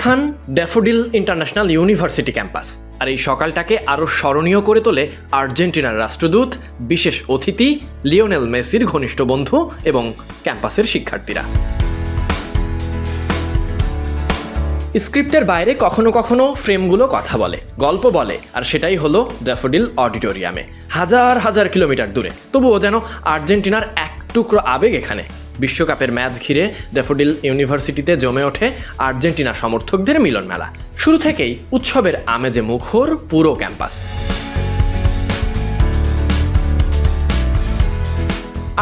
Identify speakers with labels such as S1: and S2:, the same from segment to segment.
S1: অবস্থান daffodil international university campus. আর এই সকালটাকে আরও স্মরণীয় করে তোলে আর্জেন্টিনার রাষ্ট্রদূত, বিশেষ অতিথি, লিওনেল মেসির ঘনিষ্ঠ বন্ধু এবং ক্যাম্পাসের শিক্ষার্থীরা। স্ক্রিপ্টের বাইরে কখনো কখনো ফ্রেমগুলো কথা বলে, গল্প বলে, আর সেটাই হলো ড্যাফোডিল অডিটোরিয়ামে, হাজার হাজার কিলোমিটার দূরে। তবুও যেন আর্জেন্টিনার এক টুকরো আবেগ এখানে। বিশ্বকাপের ম্যাচ ঘিরে ড্যাফোডিল ইউনিভার্সিটিতে জমে ওঠে আর্জেন্টিনা সমর্থকদের মিলন মেলা। শুরু থেকেই উৎসবের আমেজে মুখর পুরো ক্যাম্পাস।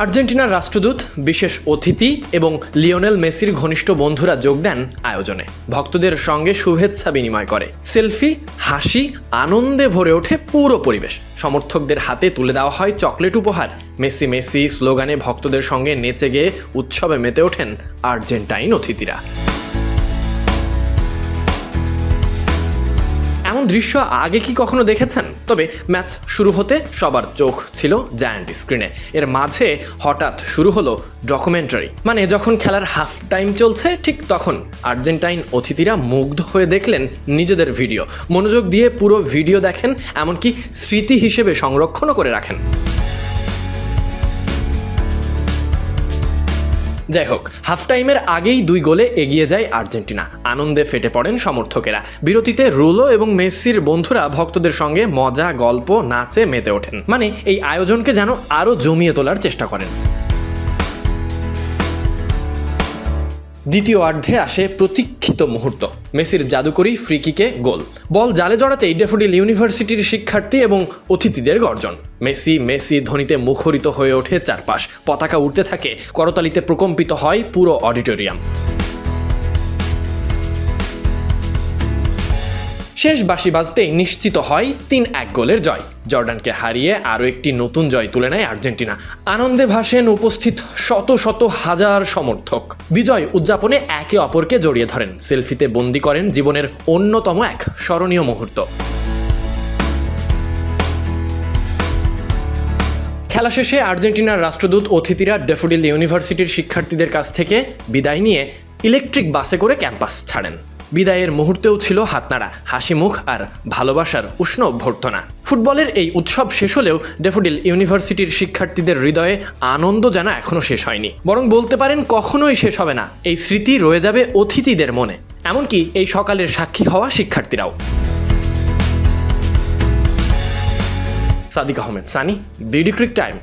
S1: আর্জেন্টিনার রাষ্ট্রদূত, বিশেষ অতিথি এবং লিওনেল মেসির ঘনিষ্ঠ বন্ধুরা যোগ দেন আয়োজনে। ভক্তদের সঙ্গে শুভেচ্ছা বিনিময় করে, সেলফি, হাসি, আনন্দে ভরে ওঠে পুরো পরিবেশ। সমর্থকদের হাতে তুলে দেওয়া হয় চকলেট উপহার। মেসি মেসি স্লোগানে ভক্তদের সঙ্গে নেচে গেয়ে উৎসবে মেতে ওঠেন আর্জেন্টাইন অতিথিরা। এমন দৃশ্য আগে কি কখনো দেখেছেন? তবে ম্যাচ শুরু হতে সবার চোখ ছিল জায়ান্ট স্ক্রিনে। এর মাঝে হঠাৎ শুরু হলো ডকুমেন্টারি। মানে যখন খেলার হাফ টাইম চলছে ঠিক তখন আর্জেন্টাইন অতিথিরা মুগ্ধ হয়ে দেখলেন নিজেদের ভিডিও। মনোযোগ দিয়ে পুরো ভিডিও দেখেন, এমনকি স্মৃতি হিসেবে সংরক্ষণও করে রাখেন। যাই হোক, হাফ টাইমের আগেই 2 গোলে এগিয়ে যায় আর্জেন্টিনা। আনন্দে ফেটে পড়েন সমর্থকেরা। বিরতিতে রুলো এবং মেসির বন্ধুরা ভক্তদের সঙ্গে মজা, গল্প, নাচে মেতে ওঠেন। মানে এই আয়োজনকে যেন আরও জমিয়ে তোলার চেষ্টা করেন। দ্বিতীয় অর্ধে আসে প্রতীক্ষিত মুহূর্ত। মেসির জাদুকরি ফ্রি কিকে গোল। বল জালে জড়াতেই ড্যাফোডিল ইউনিভার্সিটির শিক্ষার্থী এবং অতিথিদের গর্জন। মেসি মেসি ধ্বনিতে মুখরিত হয়ে ওঠে চারপাশ। পতাকা উড়তে থাকে, করতালিতে প্রকম্পিত হয় পুরো অডিটোরিয়াম। শেষ বাঁশি বাজতেই নিশ্চিত হয় 3-1 গোলের জয়। জর্ডানকে হারিয়ে আরও একটি নতুন জয় তুলে নেয় আর্জেন্টিনা। আনন্দে ভাসেন উপস্থিত শত শত হাজার সমর্থক। বিজয় উদযাপনে একে অপরকে জড়িয়ে ধরেন, সেলফিতে বন্দী করেন জীবনের অন্যতম এক স্মরণীয় মুহূর্ত। খেলা শেষে আর্জেন্টিনার রাষ্ট্রদূত অতিথিরা ড্যাফোডিল ইউনিভার্সিটির শিক্ষার্থীদের কাছ থেকে বিদায় নিয়ে ইলেকট্রিক বাসে করে ক্যাম্পাস ছাড়েন। বিদায়ের মুহূর্তেও ছিল হাতনাড়া, হাসি মুখ আর ভালোবাসার উষ্ণ অভ্যর্থনা। ফুটবলের এই উৎসব শেষ হলেও ড্যাফোডিল ইউনিভার্সিটির শিক্ষার্থীদের হৃদয়ে আনন্দ যেন এখনো শেষ হয়নি, বরং বলতে পারেন কখনোই শেষ হবে না। এই স্মৃতি রয়ে যাবে অতিথিদের মনে, এমনকি এই সকালের সাক্ষী হওয়া শিক্ষার্থীরাও। Sadiq Ahmed Sunny, BD cric time.